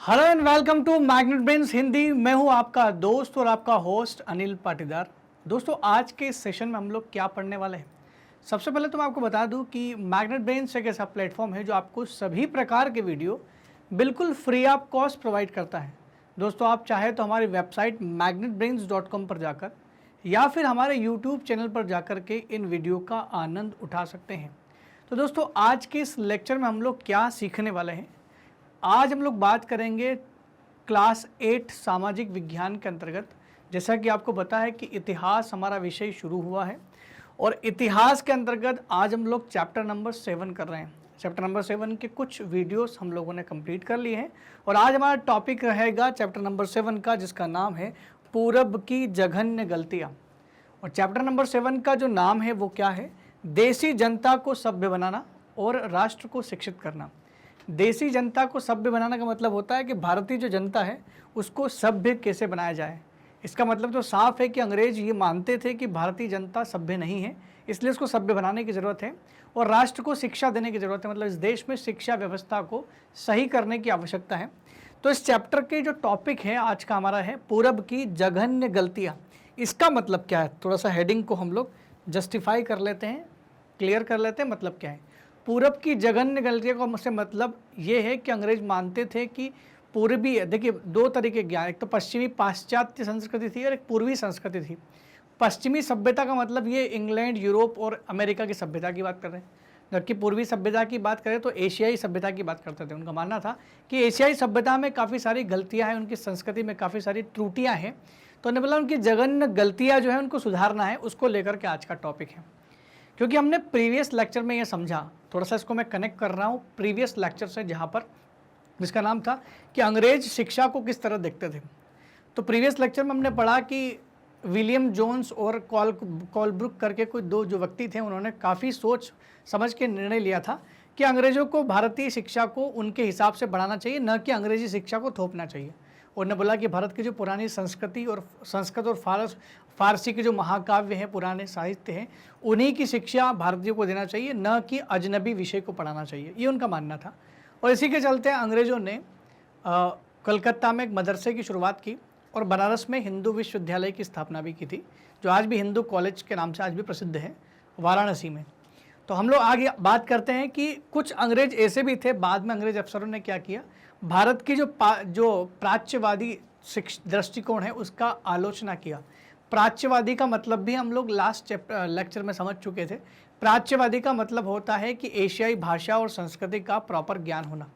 Hello and welcome to Magnet Brains Hindi. मैं हूं आपका दोस्त और आपका होस्ट अनिल पाटीदार। दोस्तों, आज के इस सेशन में हम लोग क्या पढ़ने वाले हैं। सबसे पहले तो मैं आपको बता दूं कि मैग्नेट ब्रेन्स एक ऐसा प्लेटफॉर्म है जो आपको सभी प्रकार के वीडियो बिल्कुल फ्री ऑफ कॉस्ट प्रोवाइड करता है। दोस्तों, आप चाहे तो हमारी वेबसाइट magnetbrains.com पर जाकर या फिर हमारे यूट्यूब चैनल पर जाकर के इन वीडियो का आनंद उठा सकते हैं। तो दोस्तों, आज के इस लेक्चर में हम लोग क्या सीखने वाले हैं। आज हम लोग बात करेंगे क्लास 8 सामाजिक विज्ञान के अंतर्गत। जैसा कि आपको पता है कि इतिहास हमारा विषय शुरू हुआ है और इतिहास के अंतर्गत आज हम लोग चैप्टर नंबर 7 कर रहे हैं। चैप्टर नंबर 7 के कुछ वीडियोस हम लोगों ने कंप्लीट कर लिए हैं और आज हमारा टॉपिक रहेगा चैप्टर नंबर 7 का, जिसका नाम है पूरब की जघन्य गलतियाँ। और चैप्टर नंबर 7 का जो नाम है वो क्या है? देसी जनता को सभ्य बनाना और राष्ट्र को शिक्षित करना। देसी जनता को सभ्य बनाने का मतलब होता है कि भारतीय जो जनता है उसको सभ्य कैसे बनाया जाए। इसका मतलब तो साफ है कि अंग्रेज ये मानते थे कि भारतीय जनता सभ्य नहीं है, इसलिए उसको सभ्य बनाने की ज़रूरत है और राष्ट्र को शिक्षा देने की ज़रूरत है। मतलब इस देश में शिक्षा व्यवस्था को सही करने की आवश्यकता है। तो इस चैप्टर के जो टॉपिक है आज का हमारा है पूरब की जघन्य गलतियाँ। इसका मतलब क्या है, थोड़ा सा हेडिंग को हम लोग जस्टिफाई कर लेते हैं, क्लियर कर लेते हैं। मतलब क्या है पूरब की जघन्य गलतियों का? मुझसे मतलब ये है कि अंग्रेज मानते थे कि पूर्वी, देखिए दो तरीके ज्ञान, एक तो पश्चिमी पाश्चात्य संस्कृति थी और एक पूर्वी संस्कृति थी। पश्चिमी सभ्यता का मतलब ये इंग्लैंड, यूरोप और अमेरिका की सभ्यता की बात कर रहे हैं, जबकि पूर्वी सभ्यता की बात करें तो एशियाई सभ्यता की बात करते थे। उनका मानना था कि एशियाई सभ्यता में काफ़ी सारी गलतियाँ हैं, उनकी संस्कृति में काफ़ी सारी त्रुटियाँ हैं। तो उन्हें बोला उनकी जघन्य गलतियाँ जो है उनको सुधारना है, उसको लेकर के आज का टॉपिक है। क्योंकि हमने प्रीवियस लेक्चर में ये समझा, थोड़ा सा इसको मैं कनेक्ट कर रहा हूँ प्रीवियस लेक्चर से, जहाँ पर जिसका नाम था कि अंग्रेज शिक्षा को किस तरह देखते थे। तो प्रीवियस लेक्चर में हमने पढ़ा कि विलियम जोन्स और कॉलब्रुक करके कोई दो जो व्यक्ति थे, उन्होंने काफ़ी सोच समझ के निर्णय लिया था कि अंग्रेज़ों को भारतीय शिक्षा को उनके हिसाब से बढ़ाना चाहिए, न कि अंग्रेजी शिक्षा को थोपना चाहिए। उन्होंने बोला कि भारत की जो पुरानी संस्कृति और संस्कृत और फारसी के जो महाकाव्य हैं, पुराने साहित्य हैं, उन्हीं की शिक्षा भारतीयों को देना चाहिए, न कि अजनबी विषय को पढ़ाना चाहिए। ये उनका मानना था। और इसी के चलते अंग्रेज़ों ने कलकत्ता में एक मदरसे की शुरुआत की और बनारस में हिंदू विश्वविद्यालय की स्थापना भी की थी, जो आज भी हिंदू कॉलेज के नाम से आज भी प्रसिद्ध है वाराणसी में। तो हम लोग आगे बात करते हैं कि कुछ अंग्रेज ऐसे भी थे, बाद में अंग्रेज अफसरों ने क्या किया, भारत की जो प्राच्यवादी दृष्टिकोण है उसका आलोचना किया। प्राच्यवादी का मतलब भी हम लोग लास्ट लेक्चर में समझ चुके थे। प्राच्यवादी का मतलब होता है कि एशियाई भाषा और संस्कृति का प्रॉपर ज्ञान होना।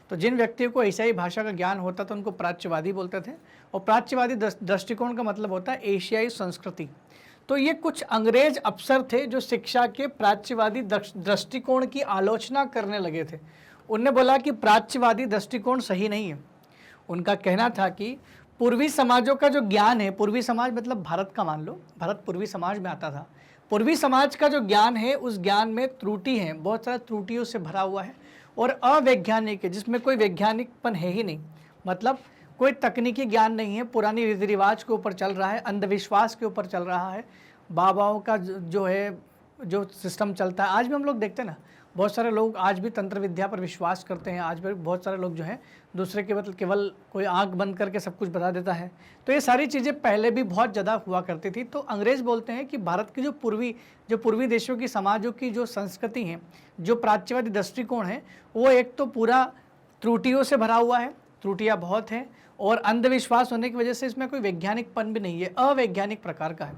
तो जिन व्यक्तियों को एशियाई भाषा का ज्ञान होता था उनको प्राच्यवादी बोलते थे, और प्राच्यवादी दृष्टिकोण का मतलब होता है एशियाई संस्कृति। तो ये कुछ अंग्रेज अफसर थे जो शिक्षा के प्राच्यवादी दृष्टिकोण की आलोचना करने लगे थे। उनने बोला कि प्राच्यवादी दृष्टिकोण सही नहीं है। उनका कहना था कि पूर्वी समाजों का जो ज्ञान है, पूर्वी समाज मतलब भारत का, मान लो भारत पूर्वी समाज में आता था, पूर्वी समाज का जो ज्ञान है उस ज्ञान में त्रुटि है, बहुत सारी त्रुटियों से भरा हुआ है और अवैज्ञानिक है, जिसमें कोई वैज्ञानिकपन है ही नहीं। मतलब कोई तकनीकी ज्ञान नहीं है, पुरानी रीति रिवाज के ऊपर चल रहा है, अंधविश्वास के ऊपर चल रहा है, बाबाओं का जो है जो सिस्टम चलता है। आज भी हम लोग देखते हैं ना, बहुत सारे लोग आज भी तंत्र विद्या पर विश्वास करते हैं। आज भी बहुत सारे लोग जो हैं दूसरे के मतलब केवल कोई आंख बंद करके सब कुछ बता देता है। तो ये सारी चीज़ें पहले भी बहुत ज़्यादा हुआ करती थी। तो अंग्रेज़ बोलते हैं कि भारत की जो पूर्वी देशों की समाजों की जो संस्कृति है, जो प्राच्यवादी दृष्टिकोण है, वो एक तो पूरा त्रुटियों से भरा हुआ है, त्रुटियाँ बहुत हैं, और अंधविश्वास होने की वजह से इसमें कोई वैज्ञानिकपन भी नहीं है, अवैज्ञानिक प्रकार का है।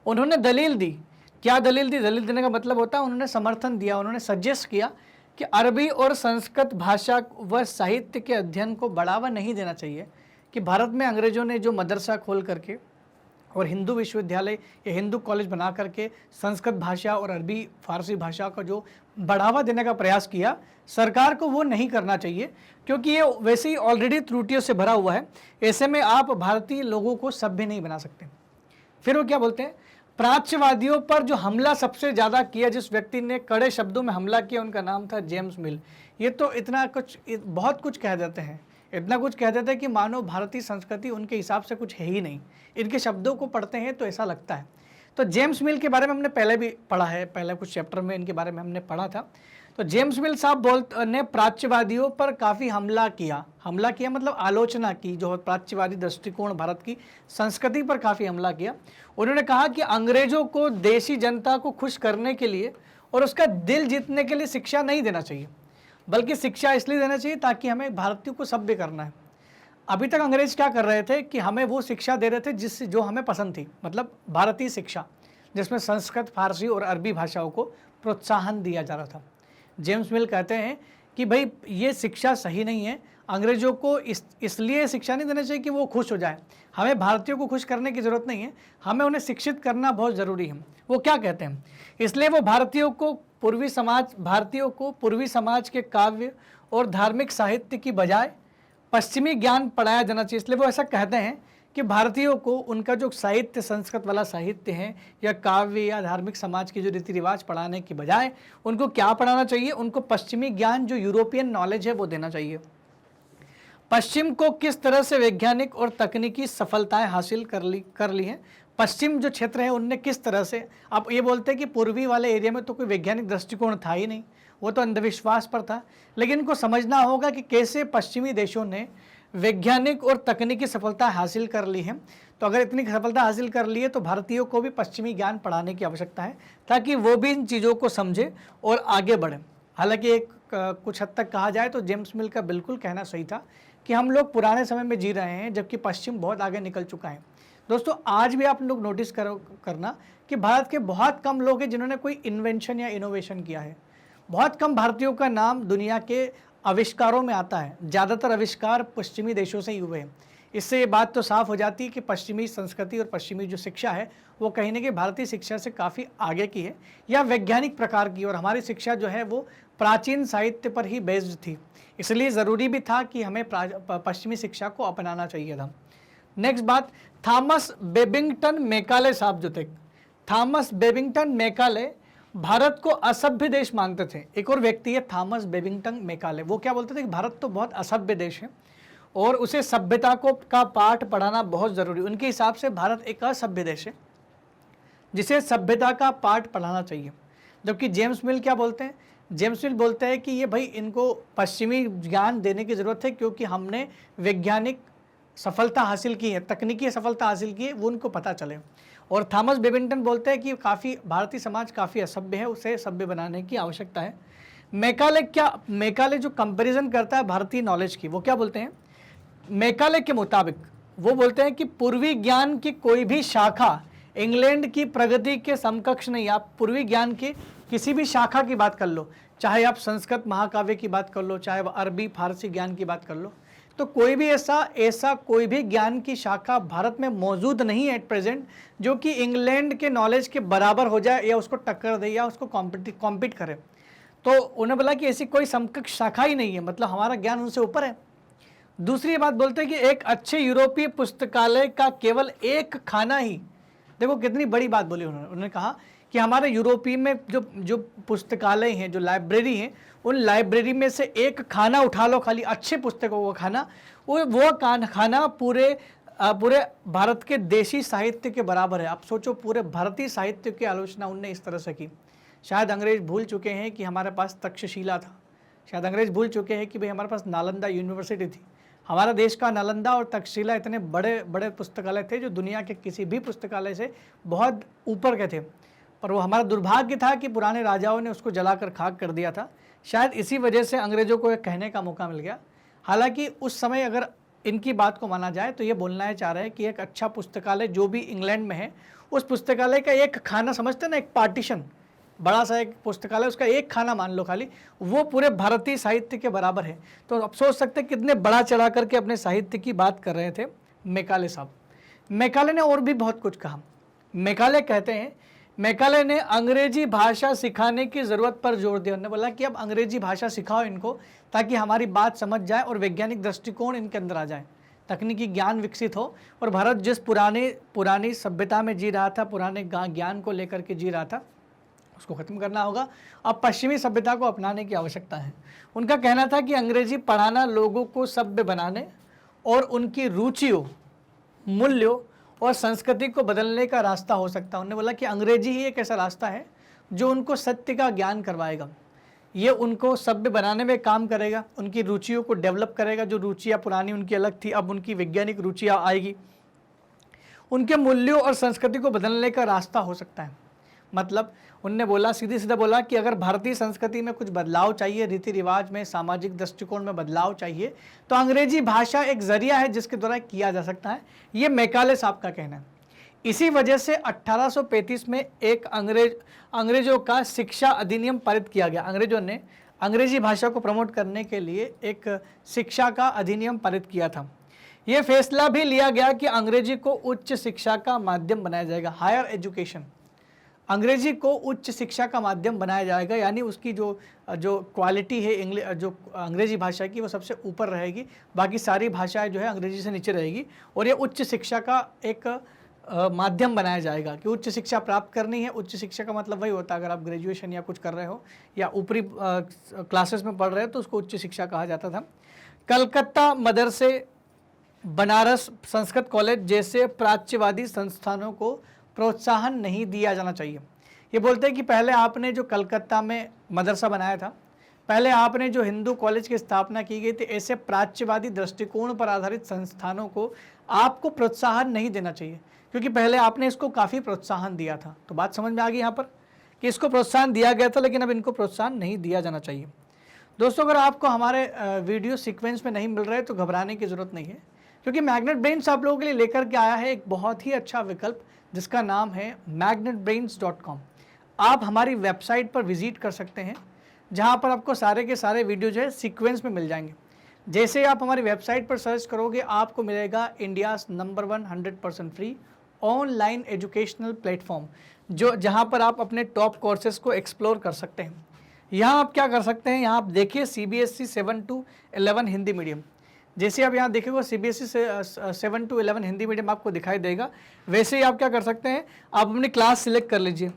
उन्होंने दलील दी। क्या दलील दी? दलील देने का मतलब होता है उन्होंने समर्थन दिया, उन्होंने सजेस्ट किया कि अरबी और संस्कृत भाषा व साहित्य के अध्ययन को बढ़ावा नहीं देना चाहिए। कि भारत में अंग्रेज़ों ने जो मदरसा खोल करके और हिंदू विश्वविद्यालय या हिंदू कॉलेज बना करके संस्कृत भाषा और अरबी फारसी भाषा का जो बढ़ावा देने का प्रयास किया, सरकार को वो नहीं करना चाहिए, क्योंकि ये वैसे ही ऑलरेडी त्रुटियों से भरा हुआ है। ऐसे में आप भारतीय लोगों को सभ्य नहीं बना सकते। फिर वो क्या बोलते हैं, प्राच्यवादियों पर जो हमला सबसे ज़्यादा किया, जिस व्यक्ति ने कड़े शब्दों में हमला किया, उनका नाम था जेम्स मिल। ये तो इतना कुछ, बहुत कुछ कह देते हैं, इतना कुछ कह देते हैं कि मानो भारतीय संस्कृति उनके हिसाब से कुछ है ही नहीं। इनके शब्दों को पढ़ते हैं तो ऐसा लगता है। तो जेम्स मिल के बारे में हमने पहले भी पढ़ा है, पहले कुछ चैप्टर में इनके बारे में हमने पढ़ा था। तो जेम्स मिल साहब ने प्राच्यवादियों पर काफ़ी हमला किया मतलब आलोचना की, जो प्राच्यवादी दृष्टिकोण भारत की संस्कृति पर काफ़ी हमला किया। उन्होंने कहा कि अंग्रेजों को देशी जनता को खुश करने के लिए और उसका दिल जीतने के लिए शिक्षा नहीं देना चाहिए, बल्कि शिक्षा इसलिए देना चाहिए ताकि हमें भारतीयों को सभ्य करना है। अभी तक अंग्रेज क्या कर रहे थे कि हमें वो शिक्षा दे रहे थे जिससे जो हमें पसंद थी, मतलब भारतीय शिक्षा, जिसमें संस्कृत, फारसी और अरबी भाषाओं को प्रोत्साहन दिया जा रहा था। जेम्स मिल कहते हैं कि भाई ये शिक्षा सही नहीं है, अंग्रेजों को इसलिए शिक्षा नहीं देना चाहिए कि वो खुश हो जाए, हमें भारतीयों को खुश करने की ज़रूरत नहीं है, हमें उन्हें शिक्षित करना बहुत ज़रूरी है। वो क्या कहते हैं, इसलिए वो भारतीयों को पूर्वी समाज के काव्य और धार्मिक साहित्य की बजाय पश्चिमी ज्ञान पढ़ाया जाना चाहिए। इसलिए वो ऐसा कहते हैं कि भारतीयों को उनका जो साहित्य, संस्कृत वाला साहित्य है या काव्य या धार्मिक समाज के जो रीति रिवाज पढ़ाने की बजाय उनको क्या पढ़ाना चाहिए, उनको पश्चिमी ज्ञान, जो यूरोपियन नॉलेज है, वो देना चाहिए। पश्चिम को किस तरह से वैज्ञानिक और तकनीकी सफलताएं हासिल कर ली हैं, पश्चिम जो क्षेत्र है उनने किस तरह से, आप ये बोलते हैं कि पूर्वी वाले एरिया में तो कोई वैज्ञानिक दृष्टिकोण था ही नहीं, वो तो अंधविश्वास पर था, लेकिन इनको समझना होगा कि कैसे पश्चिमी देशों ने वैज्ञानिक और तकनीकी सफलता हासिल कर ली है। तो अगर इतनी सफलता हासिल कर ली है तो भारतीयों को भी पश्चिमी ज्ञान पढ़ाने की आवश्यकता है, ताकि वो भी इन चीज़ों को समझे और आगे बढ़े। हालांकि एक कुछ हद तक कहा जाए तो जेम्स मिल का बिल्कुल कहना सही था कि हम लोग पुराने समय में जी रहे हैं, जबकि पश्चिम बहुत आगे निकल चुका है। दोस्तों, आज भी आप लोग नोटिस करना कि भारत के बहुत कम लोग हैं जिन्होंने कोई इन्वेंशन या इनोवेशन किया है। बहुत कम भारतीयों का नाम दुनिया के आविष्कारों में आता है, ज़्यादातर आविष्कार पश्चिमी देशों से ही हुए हैं। इससे ये बात तो साफ हो जाती है कि पश्चिमी संस्कृति और पश्चिमी जो शिक्षा है वो कहीं ना कहीं भारतीय शिक्षा से काफ़ी आगे की है या वैज्ञानिक प्रकार की, और हमारी शिक्षा जो है वो प्राचीन साहित्य पर ही बेस्ड थी। इसलिए ज़रूरी भी था कि हमें पश्चिमी शिक्षा को अपनाना चाहिए था। नेक्स्ट बात, थॉमस बेबिंगटन मैकाले साहब जो थे, थॉमस बेबिंगटन मैकाले भारत को असभ्य देश मानते थे। एक और व्यक्ति है थॉमस बेबिंगटन मैकाले, वो क्या बोलते थे कि भारत तो बहुत असभ्य देश है और उसे सभ्यता का पाठ पढ़ाना बहुत ज़रूरी। उनके हिसाब से भारत एक असभ्य देश है जिसे सभ्यता का पाठ पढ़ाना चाहिए। जबकि जेम्स मिल क्या बोलते हैं, जेम्स मिल बोलते हैं कि ये भाई इनको पश्चिमी ज्ञान देने की ज़रूरत है, क्योंकि हमने वैज्ञानिक सफलता हासिल की है, तकनीकी सफलता हासिल की है, वो उनको पता चले। और थॉमस बेबिंगटन बोलते हैं कि काफ़ी भारतीय समाज काफ़ी असभ्य है, उसे सभ्य बनाने की आवश्यकता है। मैकाले जो कंपैरिजन करता है भारतीय नॉलेज की, वो क्या बोलते हैं, मैकाले के मुताबिक वो बोलते हैं कि पूर्वी ज्ञान की कोई भी शाखा इंग्लैंड की प्रगति के समकक्ष नहीं। आप पूर्वी ज्ञान की किसी भी शाखा की बात कर लो, चाहे आप संस्कृत महाकाव्य की बात कर लो, चाहे अरबी फारसी ज्ञान की बात कर लो, तो कोई भी ऐसा कोई भी ज्ञान की शाखा भारत में मौजूद नहीं है एट प्रेजेंट जो कि इंग्लैंड के नॉलेज के बराबर हो जाए या उसको टक्कर दे या उसको कॉम्पीट करे। तो उन्हें बोला कि ऐसी कोई समकक्ष शाखा ही नहीं है, मतलब हमारा ज्ञान उनसे ऊपर है। दूसरी बात बोलते हैं कि एक अच्छे यूरोपीय पुस्तकालय का केवल एक खाना ही, देखो कितनी बड़ी बात बोली उन्होंने कहा कि हमारे यूरोपीय में जो पुस्तकालय हैं, जो लाइब्रेरी हैं, उन लाइब्रेरी में से एक खाना उठा लो, खाली अच्छे पुस्तकों का खाना, वो खाना पूरे भारत के देशी साहित्य के बराबर है। आप सोचो, पूरे भारतीय साहित्य की आलोचना उनने इस तरह से की। शायद अंग्रेज भूल चुके हैं कि हमारे पास तक्षशिला था, शायद अंग्रेज भूल चुके हैं कि भाई हमारे पास नालंदा यूनिवर्सिटी थी। हमारा देश का नालंदा और तक्षशिला इतने बड़े बड़े पुस्तकालय थे जो दुनिया के किसी भी पुस्तकालय से बहुत ऊपर के थे, पर वो हमारा दुर्भाग्य था कि पुराने राजाओं ने उसको जलाकर खाक कर दिया था। शायद इसी वजह से अंग्रेज़ों को एक कहने का मौका मिल गया। हालांकि उस समय अगर इनकी बात को माना जाए तो ये बोलना चाह रहे हैं कि एक अच्छा पुस्तकालय जो भी इंग्लैंड में है, उस पुस्तकालय का एक खाना, समझते ना, एक पार्टीशन, बड़ा सा एक पुस्तकालय, उसका एक खाना मान लो खाली, वो पूरे भारतीय साहित्य के बराबर है। तो अब सोच सकते कितने बड़ा चढ़ा करके अपने साहित्य की बात कर रहे थे मैकाले साहब। मैकाले ने और भी बहुत कुछ कहा। मैकाले कहते हैं, मैकाले ने अंग्रेजी भाषा सिखाने की ज़रूरत पर जोर दिया। उन्होंने बोला कि अब अंग्रेजी भाषा सिखाओ इनको, ताकि हमारी बात समझ जाए और वैज्ञानिक दृष्टिकोण इनके अंदर आ जाए, तकनीकी ज्ञान विकसित हो, और भारत जिस पुरानी सभ्यता में जी रहा था, पुराने ज्ञान को लेकर के जी रहा था, उसको ख़त्म करना होगा। अब पश्चिमी सभ्यता को अपनाने की आवश्यकता है। उनका कहना था कि अंग्रेजी पढ़ाना लोगों को सभ्य बनाने और उनकी रुचियों, मूल्यों और संस्कृति को बदलने का रास्ता हो सकता है। उन्होंने बोला कि अंग्रेजी ही एक ऐसा रास्ता है जो उनको सत्य का ज्ञान करवाएगा। ये उनको सभ्य बनाने में काम करेगा, उनकी रुचियों को डेवलप करेगा। जो रुचियाँ पुरानी उनकी अलग थी, अब उनकी वैज्ञानिक रुचियाँ आएगी। उनके मूल्यों और संस्कृति को बदलने का रास्ता हो सकता है। मतलब उनने बोला, सीधे सीधे बोला कि अगर भारतीय संस्कृति में कुछ बदलाव चाहिए, रीति रिवाज में, सामाजिक दृष्टिकोण में बदलाव चाहिए, तो अंग्रेजी भाषा एक जरिया है जिसके द्वारा किया जा सकता है। ये मैकाले साहब का कहना है। इसी वजह से 1835 में एक अंग्रेजों का शिक्षा अधिनियम पारित किया गया। अंग्रेजों ने अंग्रेजी भाषा को प्रमोट करने के लिए एक शिक्षा का अधिनियम पारित किया था। यह फैसला भी लिया गया कि अंग्रेजी को उच्च शिक्षा का माध्यम बनाया जाएगा। हायर एजुकेशन, अंग्रेजी को उच्च शिक्षा का माध्यम बनाया जाएगा, यानी उसकी जो क्वालिटी है जो अंग्रेजी भाषा की, वो सबसे ऊपर रहेगी। बाकी सारी भाषाएं जो है अंग्रेजी से नीचे रहेगी। और ये उच्च शिक्षा का एक माध्यम बनाया जाएगा कि उच्च शिक्षा प्राप्त करनी है। उच्च शिक्षा का मतलब वही होता है, अगर आप ग्रेजुएशन या कुछ कर रहे हो या ऊपरी क्लासेस में पढ़ रहे हो तो उसको उच्च शिक्षा कहा जाता था। कलकत्ता मदरसे, बनारस संस्कृत कॉलेज जैसे प्राच्यवादी संस्थानों को प्रोत्साहन नहीं दिया जाना चाहिए। ये बोलते हैं कि पहले आपने जो कलकत्ता में मदरसा बनाया था, पहले आपने जो हिंदू कॉलेज की स्थापना की गई थी, ऐसे प्राच्यवादी दृष्टिकोण पर आधारित संस्थानों को आपको प्रोत्साहन नहीं देना चाहिए, क्योंकि पहले आपने इसको काफ़ी प्रोत्साहन दिया था। तो बात समझ में आ गई यहाँ पर कि इसको प्रोत्साहन दिया गया था, लेकिन अब इनको प्रोत्साहन नहीं दिया जाना चाहिए। दोस्तों, अगर आपको हमारे वीडियो सीक्वेंस में नहीं मिल रहे तो घबराने की ज़रूरत नहीं है, क्योंकि मैग्नेट ब्रेन्स आप लोगों के लिए लेकर के आया है एक बहुत ही अच्छा विकल्प जिसका नाम है magnetbrains.com। आप हमारी वेबसाइट पर विजिट कर सकते हैं, जहां पर आपको सारे के सारे वीडियो जो है सीक्वेंस में मिल जाएंगे। जैसे आप हमारी वेबसाइट पर सर्च करोगे, आपको मिलेगा India's number 1 100% free online educational platform, जहां पर आप अपने टॉप कोर्सेज को एक्सप्लोर कर सकते हैं। यहाँ आप क्या कर सकते हैं, यहाँ आप देखिए CBSE 7 to 11 हिंदी मीडियम। जैसे आप यहाँ देखेंगे CBSE 7 to 11 हिंदी मीडियम आपको दिखाई देगा। वैसे ही आप क्या कर सकते हैं, आप अपनी क्लास सिलेक्ट कर लीजिए।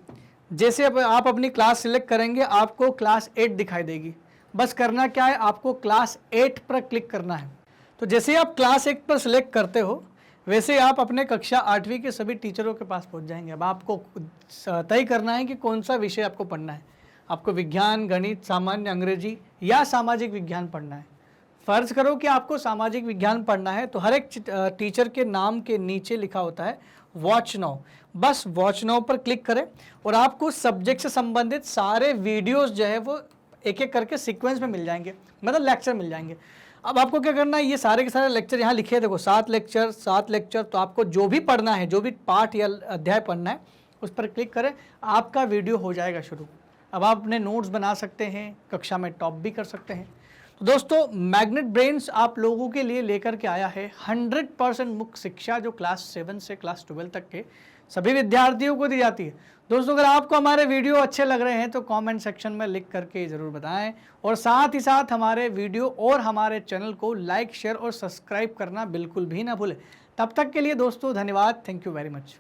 जैसे आप अपनी क्लास सिलेक्ट करेंगे, आपको क्लास 8 दिखाई देगी। बस करना क्या है, आपको क्लास 8 पर क्लिक करना है। तो जैसे ही आप क्लास 8 पर सिलेक्ट करते हो, वैसे आप अपने कक्षा 8वीं के सभी टीचरों के पास पहुँच जाएंगे। अब आपको तय करना है कि कौन सा विषय आपको पढ़ना है। आपको विज्ञान, गणित, सामान्य, अंग्रेजी या सामाजिक विज्ञान पढ़ना है। फ़र्ज़ करो कि आपको सामाजिक विज्ञान पढ़ना है, तो हर एक टीचर के नाम के नीचे लिखा होता है वॉच नाउ। बस वॉच नाउ पर क्लिक करें और आपको सब्जेक्ट से संबंधित सारे वीडियोस जो है वो एक एक करके सीक्वेंस में मिल जाएंगे, मतलब लेक्चर मिल जाएंगे। अब आपको क्या करना है, ये सारे के सारे लेक्चर यहाँ लिखे हैं, देखो 7 लेक्चर। तो आपको जो भी पढ़ना है, जो भी पाठ या अध्याय पढ़ना है, उस पर क्लिक करें, आपका वीडियो हो जाएगा शुरू। अब आप अपने नोट्स बना सकते हैं, कक्षा में टॉप भी कर सकते हैं। तो दोस्तों, मैग्नेट ब्रेन्स आप लोगों के लिए लेकर के आया है 100% मुक्त शिक्षा, जो क्लास 7 से क्लास 12 तक के सभी विद्यार्थियों को दी जाती है। दोस्तों, अगर आपको हमारे वीडियो अच्छे लग रहे हैं तो कमेंट सेक्शन में लिख करके ज़रूर बताएं, और साथ ही साथ हमारे वीडियो और हमारे चैनल को लाइक, शेयर और सब्सक्राइब करना बिल्कुल भी ना भूलें। तब तक के लिए दोस्तों धन्यवाद। Thank you very much.